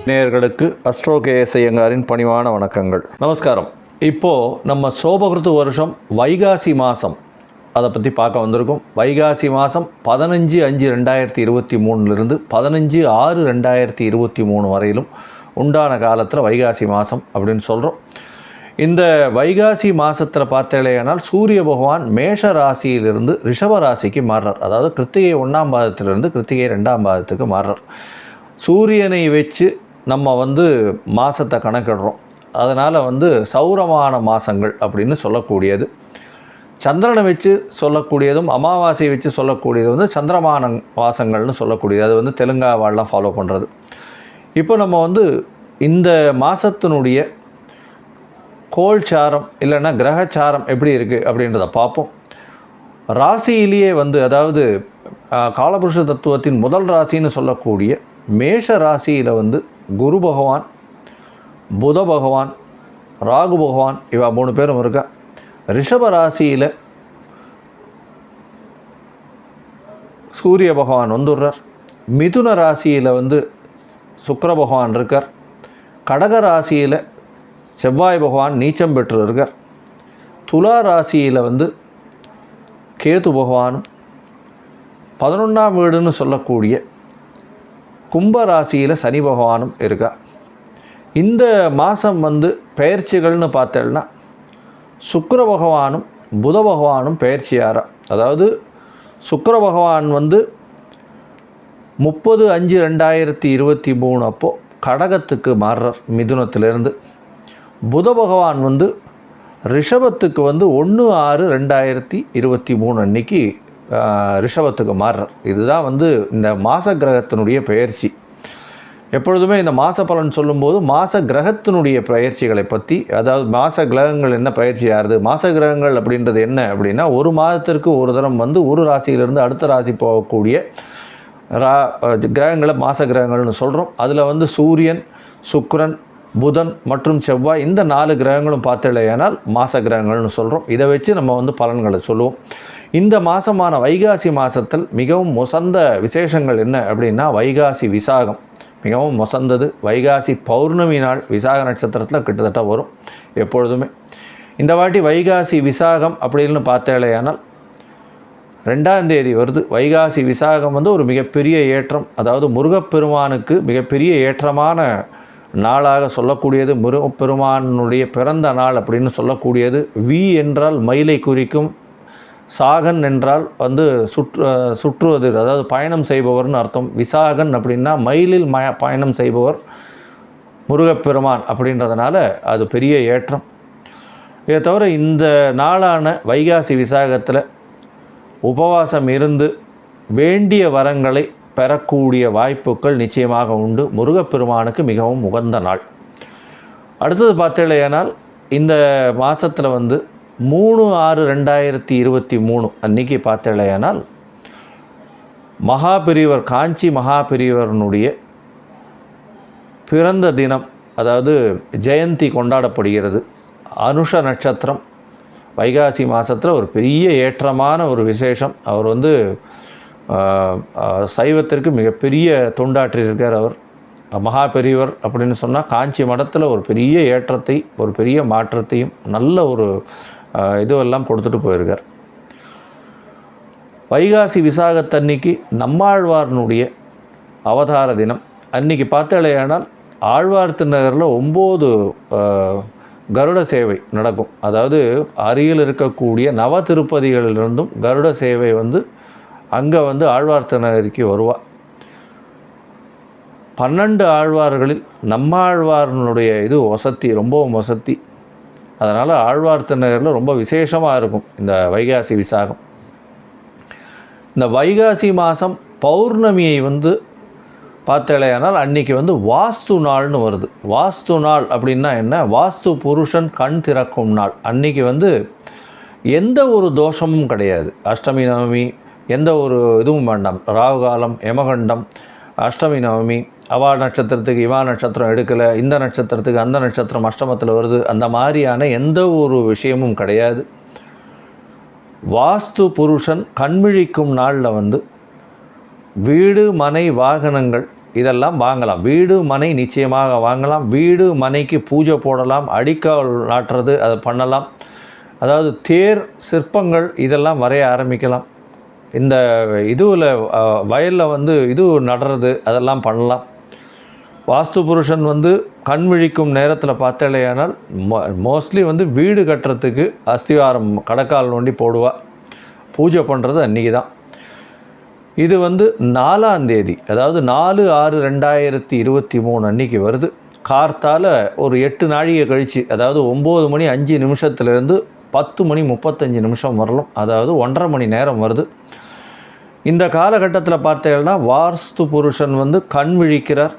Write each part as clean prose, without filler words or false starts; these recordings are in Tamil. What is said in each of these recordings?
நேயர்களுக்கு அஸ்ட்ரோ கேஎஸ் ஐயங்காரின் பணிவான வணக்கங்கள். நமஸ்காரம். இப்போது நம்ம சோபகிருத்து வருஷம் வைகாசி மாதம் அதை பற்றி பார்க்க வந்திருக்கோம். வைகாசி மாதம் 15/5/2023 15/6/2023 வரையிலும் உண்டான காலத்தில் வைகாசி மாதம் அப்படின்னு சொல்கிறோம். இந்த வைகாசி மாதத்தில் பார்த்தேனால் சூரிய பகவான் மேஷ ராசியிலிருந்து ரிஷப ராசிக்கு மாறுறார். அதாவது கிருத்திகை 1ஆம் பாதத்திலிருந்து கிருத்திகை 2ஆம் பாதத்துக்கு மாறுறார். சூரியனை வச்சு நம்ம மாதத்தை கணக்கிடுறோம். அதனால் சௌரமான மாதங்கள் அப்படின்னு சொல்லக்கூடியது. சந்திரனை வச்சு சொல்லக்கூடியதும் அமாவாசையை வச்சு சொல்லக்கூடியது சந்திரமான மாதங்கள்னு சொல்லக்கூடியது. அது தெலுங்காவாலாம் ஃபாலோ பண்ணுறது. இப்போ நம்ம இந்த மாதத்தினுடைய கோள்சாரம் இல்லைன்னா கிரகச்சாரம் எப்படி இருக்குது அப்படின்றத பார்ப்போம். ராசியிலேயே அதாவது காலபுருஷ தத்துவத்தின் முதல் ராசின்னு சொல்லக்கூடிய மேஷ ராசியில் குரு பகவான், புத பகவான், ராகு பகவான் இவா 3 பேரும் இருக்கா. ரிஷப ராசியில் சூரிய பகவான் வந்துடுறார். மிதுன ராசியில் சுக்கிர பகவான் இருக்கார். கடக ராசியில் செவ்வாய் பகவான் நீச்சம் பெற்று இருக்கார். துலா ராசியில் கேது பகவானும் 11ஆம் வீடுன்னு சொல்லக்கூடிய கும்பராசியில் சனி பகவானும் இருக்கா. இந்த மாதம் பெயர்ச்சிகள்னு பார்த்தேன்னா சுக்கிர பகவானும் புத பகவானும் பெயர்ச்சியாரா. அதாவது சுக்கிர பகவான் 30/5/2023 அப்போது கடகத்துக்கு மாறுறார் மிதுனத்திலிருந்து. புத பகவான் ரிஷபத்துக்கு 1/6/2023 அன்னைக்கு ரிஷபத்துக்கு மாறுறார். இதுதான் இந்த மாச கிரகத்தினுடைய பெயர்ச்சி. எப்பொழுதுமே இந்த மாத பலன் சொல்லும்போது மாத கிரகத்தினுடைய பயிற்சிகளை பற்றி, அதாவது மாத கிரகங்கள் என்ன பயிற்சி ஆகுது, மாத கிரகங்கள் அப்படின்றது என்ன அப்படின்னா, ஒரு மாதத்திற்கு ஒரு தரம் ஒரு ராசியிலிருந்து அடுத்த ராசி போகக்கூடிய கிரகங்களை மாத கிரகங்கள்னு சொல்கிறோம். அதில் சூரியன், சுக்கிரன், புதன் மற்றும் செவ்வாய் இந்த 4 கிரகங்களும் பார்த்தலையானால் மாத கிரகங்கள்னு சொல்கிறோம். இதை வச்சு நம்ம பலன்களை சொல்லுவோம். இந்த மாதமான வைகாசி மாதத்தில் மிகவும் முசந்த விசேஷங்கள் என்ன அப்படின்னா, வைகாசி விசாகம் மிகவும் முசந்தது. வைகாசி பௌர்ணமி நாள் விசாக நட்சத்திரத்தில் கிட்டத்தட்ட வரும் எப்பொழுதுமே. இந்த வாட்டி வைகாசி விசாகம் அப்படின்னு பார்த்தேலையானால் 2ஆம் தேதி வருது. வைகாசி விசாகம் ஒரு மிகப்பெரிய ஏற்றம், அதாவது முருகப்பெருமானுக்கு மிகப்பெரிய ஏற்றமான நாளாக சொல்லக்கூடியது. முருகப்பெருமானுடைய பிறந்த நாள் அப்படின்னு சொல்லக்கூடியது. வி என்றால் மயிலை குறிக்கும், சாகன் என்றால் சுற்றுவது, அதாவது பயணம் செய்பவர்னு அர்த்தம். விசாகன் அப்படின்னா மயிலில் பயணம் செய்பவர் முருகப்பெருமான் அப்படின்றதுனால அது பெரிய ஏற்றம். இதை தவிர இந்த நாளான வைகாசி விசாகத்தில் உபவாசம் இருந்து வேண்டிய வரங்களை பெறக்கூடிய வாய்ப்புகள் நிச்சயமாக உண்டு. முருகப்பெருமானுக்கு மிகவும் உகந்த நாள். அடுத்தது பார்த்தேனால் இந்த மாதத்தில் 3/6/2023 அன்றைக்கி பார்த்தேனால் மகாபெரிவர், காஞ்சி மகாபெரிவரனுடைய பிறந்த தினம், அதாவது ஜெயந்தி கொண்டாடப்படுகிறது. அனுஷ நட்சத்திரம் வைகாசி மாதத்தில் ஒரு பெரிய ஏற்றமான ஒரு விசேஷம். அவர் சைவத்திற்கு மிகப்பெரிய தொண்டாற்றியிருக்கார். அவர் மகாபெரிவர் அப்படின்னு சொன்னால் காஞ்சி மடத்தில் ஒரு பெரிய ஏற்றத்தை, ஒரு பெரிய மாற்றத்தையும் நல்ல ஒரு இதுவெல்லாம் கொடுத்துட்டு போயிருக்கார். வைகாசி விசாகத்தன்னைக்கு நம்மாழ்வார்னுடைய அவதார தினம். அன்றைக்கி பார்த்தலையானால் ஆழ்வார் திருநகரில் 9 கருட சேவை நடக்கும். அதாவது அருகில் இருக்கக்கூடிய நவ திருப்பதிகளிலிருந்தும் கருட சேவை அங்கே ஆழ்வார் திருநகருக்கு வருவாள். 12 ஆழ்வார்களில் நம்மாழ்வார்னுடைய இது வசத்தி, ரொம்பவும் வசத்தி. அதனால் ஆழ்வார் திருநகரில் ரொம்ப விசேஷமாக இருக்கும் இந்த வைகாசி விசாகம். இந்த வைகாசி மாதம் பௌர்ணமியை பார்த்தலையானால் அன்றைக்கி வாஸ்து நாள்னு வருது. வாஸ்து நாள் அப்படின்னா என்ன? வாஸ்து புருஷன் கண் திறக்கும் நாள். அன்றைக்கி எந்த ஒரு தோஷமும் கிடையாது. அஷ்டமி நவமி எந்த ஒரு இதுவும் வேண்டாம். ராகுகாலம், யமகண்டம், அஷ்டமி நவமி, அவா நட்சத்திரத்துக்கு இவா நட்சத்திரம் எடுக்கலை, இந்த நட்சத்திரத்துக்கு அந்த நட்சத்திரம் அஷ்டமத்தில் வருது, அந்த மாதிரியான எந்த ஒரு விஷயமும் கிடையாது. வாஸ்து புருஷன் கண்விழிக்கும் நாளில் வந்து வீடு மனை வாகனங்கள் இதெல்லாம் வாங்கலாம். வீடு மனை நிச்சயமாக வாங்கலாம். வீடு மனைக்கு பூஜை போடலாம், அடிக்கால் நாட்டுறது அதை பண்ணலாம். அதாவது தேர் சிற்பங்கள் இதெல்லாம் வரைய ஆரம்பிக்கலாம். இந்த இதுவில் வயலில் வந்து இது நடுறது அதெல்லாம் பண்ணலாம். வாஸ்து புருஷன் வந்து கண் விழிக்கும் நேரத்தில் பார்த்தாலேயானால் மோஸ்ட்லி வந்து வீடு கட்டுறதுக்கு அஸ்திவாரம் கடக்கால் நோண்டி போடுவா. பூஜை பண்ணுறது அன்றைக்கி தான். இது வந்து 4ஆம் தேதி, அதாவது 4/6/2023 அன்றைக்கி வருது. கார்த்தால் ஒரு 8 நாழிகை கழித்து, அதாவது 9 மணி 5 நிமிஷத்துலேருந்து 10 மணி 35 நிமிஷம் வரலாம். அதாவது 1.5 மணி நேரம் வருது. இந்த காலகட்டத்தில் பார்த்தீங்கன்னா வாஸ்து புருஷன் வந்து கண் விழிக்கிறார்.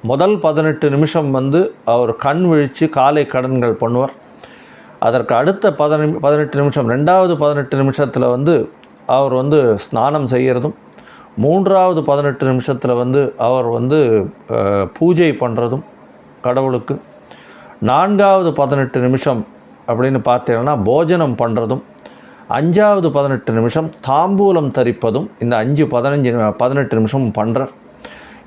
முதல் 18 நிமிஷம் வந்து அவர் கண் விழித்து காலை கடன்கள் பண்ணுவார். அதற்கு அடுத்த 18 நிமிஷம், ரெண்டாவது 18 நிமிஷத்தில் வந்து அவர் வந்து ஸ்நானம் செய்கிறதும், மூன்றாவது 18 நிமிஷத்தில் வந்து அவர் வந்து பூஜை பண்ணுறதும் கடவுளுக்கு, 4வது 18 நிமிஷம் அப்படின்னு பார்த்தீங்கன்னா போஜனம் பண்ணுறதும், 5வது 18 நிமிஷம் தாம்பூலம் தரிப்பதும் இந்த 18 நிமிஷமும் பண்ணுறார்.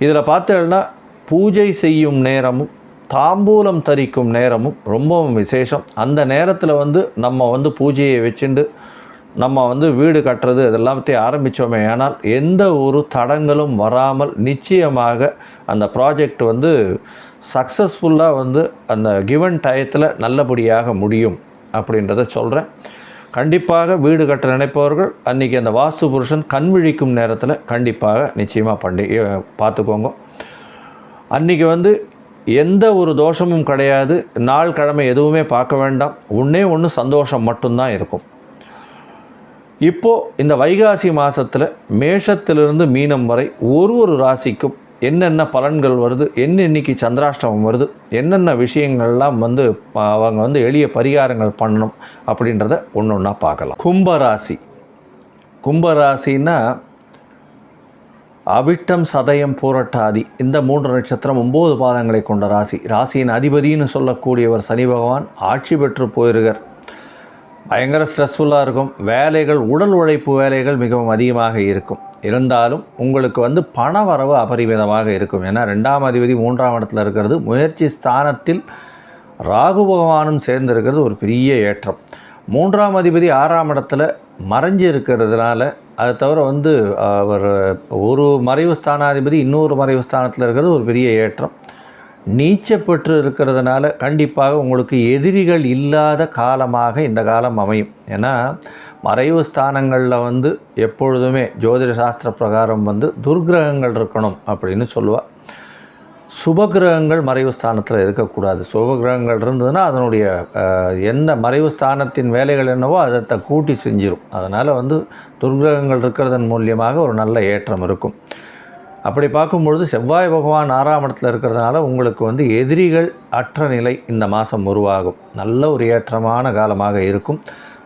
இதில் பார்த்தீங்கன்னா பூஜை செய்யும் நேரமும் தாம்பூலம் தரிக்கும் நேரமும் ரொம்பவும் விசேஷம். அந்த நேரத்தில் வந்து நம்ம வந்து பூஜையை வச்சுண்டு நம்ம வந்து வீடு கட்டுறது இதெல்லாத்தையும் ஆரம்பித்தோமே ஆனால் எந்த ஒரு தடங்களும் வராமல் நிச்சயமாக அந்த ப்ராஜெக்ட் வந்து சக்ஸஸ்ஃபுல்லாக வந்து அந்த கிவன் டயத்தில் நல்லபடியாக முடியும் அப்படின்றத சொல்கிறேன். கண்டிப்பாக வீடு கட்ட நினைப்பவர்கள் அன்றைக்கி அந்த வாஸ்து புருஷன் கண் விழிக்கும் நேரத்தில் கண்டிப்பாக நிச்சயமாக பார்த்துக்கோங்க. அன்றைக்கி வந்து எந்த ஒரு தோஷமும் கிடையாது. நாள் கிழமை எதுவுமே பார்க்க வேண்டாம். ஒன்று சந்தோஷம் மட்டும்தான் இருக்கும். இப்போது இந்த வைகாசி மாதத்தில் மேஷத்திலிருந்து மீனம் வரை ஒரு ராசிக்கும் என்னென்ன பலன்கள் வருது, என்னென்னைக்கு சந்திராஷ்டமம் வருது, என்னென்ன விஷயங்கள்லாம் வந்து அவங்க வந்து எளிய பரிகாரங்கள் பண்ணணும் அப்படின்றத ஒன்று ஒன்றா பார்க்கலாம். கும்பராசி. கும்பராசின்னா அவிட்டம், சதயம், பூரட்டாதி இந்த 3 நட்சத்திரம் 9 பாதங்களை கொண்ட ராசி. ராசியின் அதிபதினு சொல்லக்கூடியவர் சனி பகவான் ஆட்சி பெற்று போயிருக்கார். பயங்கர ஸ்ட்ரெஸ்ஃபுல்லாக இருக்கும். வேலைகள், உடல் உழைப்பு வேலைகள் மிகவும் அதிகமாக இருக்கும். இருந்தாலும் உங்களுக்கு வந்து பண வரவு அபரிமிதமாக இருக்கும். ஏன்னா 2ஆம் அதிபதி 3ஆம் இடத்துல இருக்கிறது, முயற்சி ஸ்தானத்தில் ராகு பகவானும் சேர்ந்து இருக்கிறது ஒரு பெரிய ஏற்றம். 3ஆம் அதிபதி 6ஆம் இடத்துல மறைஞ்சு இருக்கிறதுனால, அதை தவிர வந்து அவர் ஒரு மறைவு ஸ்தானாதிபதி இன்னொரு மறைவு ஸ்தானத்தில் இருக்கிறது ஒரு பெரிய ஏற்றம். நீச்சப்பெற்று இருக்கிறதுனால கண்டிப்பாக உங்களுக்கு எதிரிகள் இல்லாத காலமாக இந்த காலம் அமையும். ஏன்னா மறைவு ஸ்தானங்களில் வந்து எப்பொழுதுமே ஜோதிட சாஸ்திர பிரகாரம் வந்து துர்கிரகங்கள் இருக்கணும் அப்படின்னு சொல்லுவாள். சுபகிரகங்கள் மறைவு ஸ்தானத்தில் இருக்கக்கூடாது. சுபகிரகங்கள் இருந்ததுன்னா அதனுடைய எந்த மறைவு ஸ்தானத்தின் வேலைகள் என்னவோ அதை கூட்டி செஞ்சிடும். அதனால் வந்து துர்கிரகங்கள் இருக்கிறதன் மூலியமாக ஒரு நல்ல ஏற்றம் இருக்கும். அப்படி பார்க்கும்பொழுது செவ்வாய் பகவான் 6ஆம் இடத்துல இருக்கிறதுனால உங்களுக்கு வந்து எதிரிகள் அற்ற நிலை இந்த மாதம் உருவாகும். நல்ல ஒரு ஏற்றமான காலமாக இருக்கும்.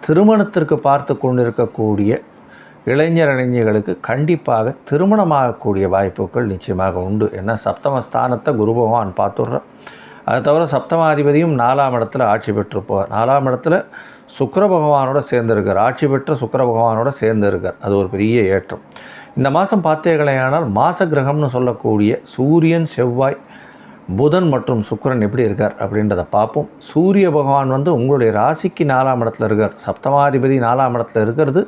திருமணத்திற்கு பார்த்து கொண்டிருக்கக்கூடிய இளைஞர்களுக்கு கண்டிப்பாக திருமணமாகக்கூடிய வாய்ப்புகள் நிச்சயமாக உண்டு. ஏன்னா சப்தமஸ்தானத்தை குரு பகவான் பார்த்துடுறார். அதை தவிர சப்தமாதிபதியும் 4ஆம் இடத்துல ஆட்சி பெற்றுப்போவார். 4ஆம் இடத்துல சுக்கிர பகவானோட சேர்ந்துருக்கார். ஆட்சி பெற்ற சுக்கிர பகவானோட சேர்ந்து இருக்கார். அது ஒரு பெரிய ஏற்றம். இந்த மாதம் பார்த்தீர்களேயானால் மாச கிரகம்னு சொல்லக்கூடிய சூரியன், செவ்வாய், புதன் மற்றும் சுக்கிரன் எப்படி இருக்கார் அப்படின்றத பார்ப்போம். சூரிய பகவான் வந்து உங்களுடைய ராசிக்கு 4ஆம் இடத்துல இருக்கார். சப்தமாதிபதி 4ஆம் இடத்துல இருக்கிறது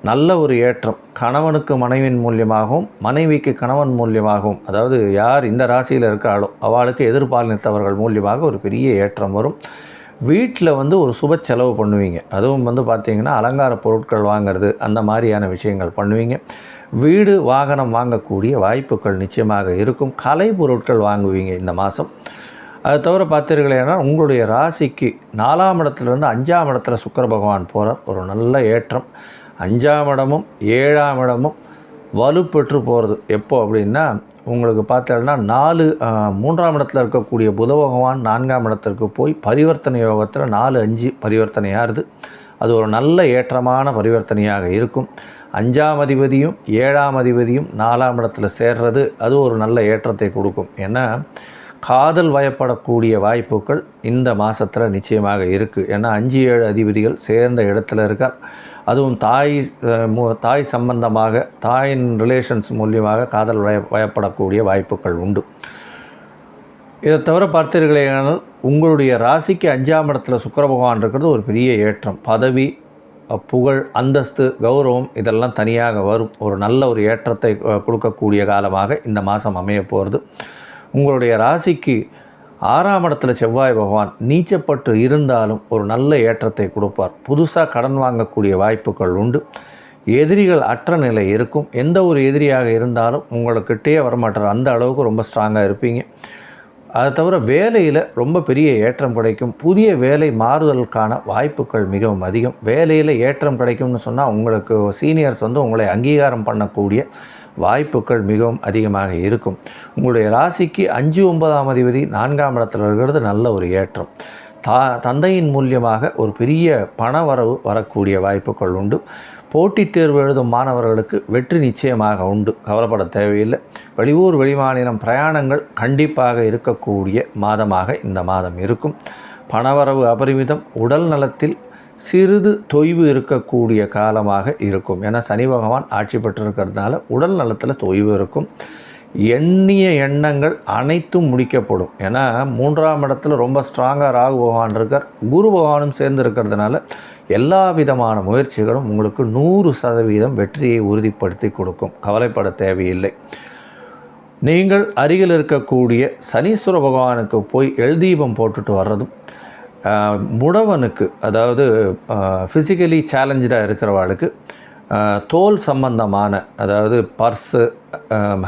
நல்ல ஒரு ஏற்றம். கணவனுக்கு மனைவியின் மூலியமாகவும், மனைவிக்கு கணவன் மூலியமாகவும், அதாவது யார் இந்த ராசியில் இருக்காளோ அவளுக்கு எதிர்பாலினத்தவர்கள் மூலியமாக ஒரு பெரிய ஏற்றம் வரும். வீட்டில் வந்து ஒரு சுப செலவு பண்ணுவீங்க. அதுவும் வந்து பார்த்திங்கன்னா அலங்கார பொருட்கள் வாங்கிறது அந்த மாதிரியான விஷயங்கள் பண்ணுவீங்க. வீடு வாகனம் வாங்கக்கூடிய வாய்ப்புகள் நிச்சயமாக இருக்கும். கலை பொருட்கள் வாங்குவீங்க இந்த மாதம். அது தவிர பார்த்தீர்களேனா உங்களுடைய ராசிக்கு 4ஆம் இடத்துலேருந்து 5ஆம் இடத்துல சுக்கிர பகவான் போகிறார். ஒரு நல்ல ஏற்றம். 5ஆம் இடமும் 7ஆம் இடமும் வலுப்பெற்று போகிறது. எப்போ அப்படின்னா உங்களுக்கு பார்த்தீங்கன்னா 3ஆம் இடத்துல இருக்கக்கூடிய புத பகவான் 4ஆம் இடத்திற்கு போய் பரிவர்த்தனை யோகத்தில் 4-5 பரிவர்த்தனையாகுது. அது ஒரு நல்ல ஏற்றமான பரிவர்த்தனையாக இருக்கும். 5ஆம் அதிபதியும் 7ஆம் அதிபதியும் 4ஆம் இடத்துல சேர்றது அது ஒரு நல்ல ஏற்றத்தை கொடுக்கும். ஏன்னா காதல் வயப்படக்கூடிய வாய்ப்புகள் இந்த மாதத்தில் நிச்சயமாக இருக்குது. ஏன்னா 5-7 அதிபதிகள் சேர்ந்த இடத்துல இருக்கார். அதுவும் தாய் சம்பந்தமாக தாயின் ரிலேஷன்ஸ் மூலியமாக காதல் வயப்படக்கூடிய வாய்ப்புகள் உண்டு. இதை தவிர பார்த்தீர்களேயானால் உங்களுடைய ராசிக்கு 5ஆம் இடத்துல சுக்கிர பகவான் இருக்கிறது ஒரு பெரிய ஏற்றம். பதவி, புகழ், அந்தஸ்து, கௌரவம் இதெல்லாம் தனியாக வரும். ஒரு நல்ல ஒரு ஏற்றத்தை கொடுக்கக்கூடிய காலமாக இந்த மாதம் அமைய போகிறது. உங்களுடைய ராசிக்கு 6ஆம் இடத்துல செவ்வாய் பகவான் நீச்சப்பட்டு இருந்தாலும் ஒரு நல்ல ஏற்றத்தை கொடுப்பார். புதுசாக கடன் வாங்கக்கூடிய வாய்ப்புகள் உண்டு. எதிரிகள் அற்ற நிலை இருக்கும். எந்த ஒரு எதிரியாக இருந்தாலும் உங்களுக்கிட்டே வரமாட்டார். அந்த அளவுக்கு ரொம்ப ஸ்ட்ராங்காக இருப்பீங்க. அதை தவிர வேலையில் ரொம்ப பெரிய ஏற்றம் கிடைக்கும். புதிய வேலை மாறுதலுக்கான வாய்ப்புகள் மிகவும் அதிகம். வேலையில் ஏற்றம் கிடைக்கும்னு சொன்னால் உங்களுக்கு சீனியர்ஸ் உங்களை அங்கீகாரம் பண்ணக்கூடிய வாய்ப்புகள் மிகவும் அதிகமாக இருக்கும். உங்களுடைய ராசிக்கு 5-9ஆம் அதிபதி 4ஆம் இடத்தில் இருக்கிறது நல்ல ஒரு ஏற்றம். தந்தையின் மூலியமாக ஒரு பெரிய பண வரவு வரக்கூடிய வாய்ப்புகள் உண்டு. போட்டித் தேர்வு எழுதும் மாணவர்களுக்கு வெற்றி நிச்சயமாக உண்டு. கவலைப்பட தேவையில்லை. வெளியூர் வெளிமாநிலம் பிரயாணங்கள் கண்டிப்பாக இருக்கக்கூடிய மாதமாக இந்த மாதம் இருக்கும். பணவரவு அபரிமிதம். உடல் நலத்தில் சிறிது தொய்வு இருக்கக்கூடிய காலமாக இருக்கும். ஏன்னா சனி பகவான் ஆட்சி பெற்றிருக்கிறதுனால உடல் நலத்தில் தொய்வு இருக்கும். எண்ணிய எண்ணங்கள் அனைத்தும் முடிக்கப்படும். ஏன்னா 3ஆம் இடத்துல ரொம்ப ஸ்ட்ராங்காக ராகு பகவான் இருக்கார். குரு பகவானும் சேர்ந்து இருக்கிறதுனால எல்லா விதமான முயற்சிகளும் உங்களுக்கு 100% வெற்றியை உறுதிப்படுத்தி கொடுக்கும். கவலைப்பட தேவையில்லை. நீங்கள் அருகில் இருக்கக்கூடிய சனீஸ்வர பகவானுக்கு போய் எல்தீபம் போட்டுட்டு வர்றதும், முடவனுக்கு அதாவது ஃபிசிக்கலி சேலஞ்சாக இருக்கிறவாளுக்கு தோல் சம்பந்தமான அதாவது பர்ஸு,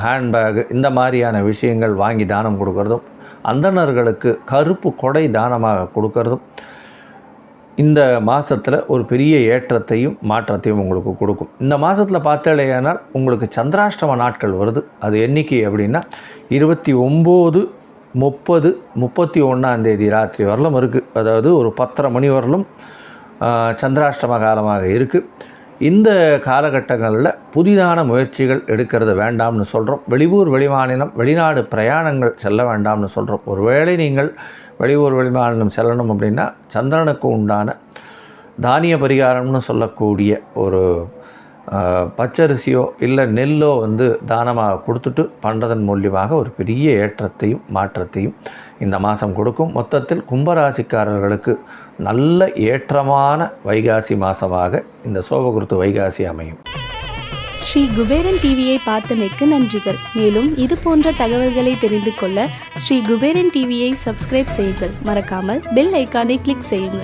ஹேண்ட்பேகு இந்த மாதிரியான விஷயங்கள் வாங்கி தானம் கொடுக்கறதும், அந்தணர்களுக்கு கருப்பு கொடை தானமாக கொடுக்கறதும் இந்த மாதத்தில் ஒரு பெரிய ஏற்றத்தையும் மாற்றத்தையும் உங்களுக்கு கொடுக்கும். இந்த மாதத்தில் பார்த்தாலேயானால் உங்களுக்கு சந்திராஷ்டம நாட்கள் வருது. அது எண்ணிக்கை அப்படின்னா 29, 30, 31ஆம் தேதி ராத்திரி வரலும் இருக்குது. அதாவது ஒரு 10:30 மணி வரலும் சந்திராஷ்டம காலமாக இருக்குது. இந்த காலகட்டங்களில் புதிதான முயற்சிகள் எடுக்கிறது வேண்டாம்னு சொல்கிறோம். வெளியூர் வெளிமாநிலம் வெளிநாடு பிரயாணங்கள் செல்ல வேண்டாம்னு சொல்கிறோம். ஒருவேளை நீங்கள் வெளியூர் வெளிமாநிலம் செல்லணும் அப்படின்னா சந்திரனுக்கு உண்டான தானிய பரிகாரம்னு சொல்லக்கூடிய ஒரு பச்சரிசியோ இல்லை நெல்லோ தானமாக கொடுத்துட்டு பண்ணுறதன் மூலியமாக ஒரு பெரிய ஏற்றத்தையும் மாற்றத்தையும் இந்த மாதம் கொடுக்கும். மொத்தத்தில் கும்பராசிக்காரர்களுக்கு நல்ல ஏற்றமான வைகாசி மாதமாக இந்த சோபகிருத்து வைகாசி அமையும். ஸ்ரீ குபேரன் டிவியை பார்த்தமைக்கு நன்றிகள். மேலும் இது போன்ற தகவல்களை தெரிந்து கொள்ள ஸ்ரீ குபேரன் டிவியை சப்ஸ்கிரைப் செய்யுங்கள். மறக்காமல் பெல் ஐக்கானை கிளிக் செய்யுங்கள்.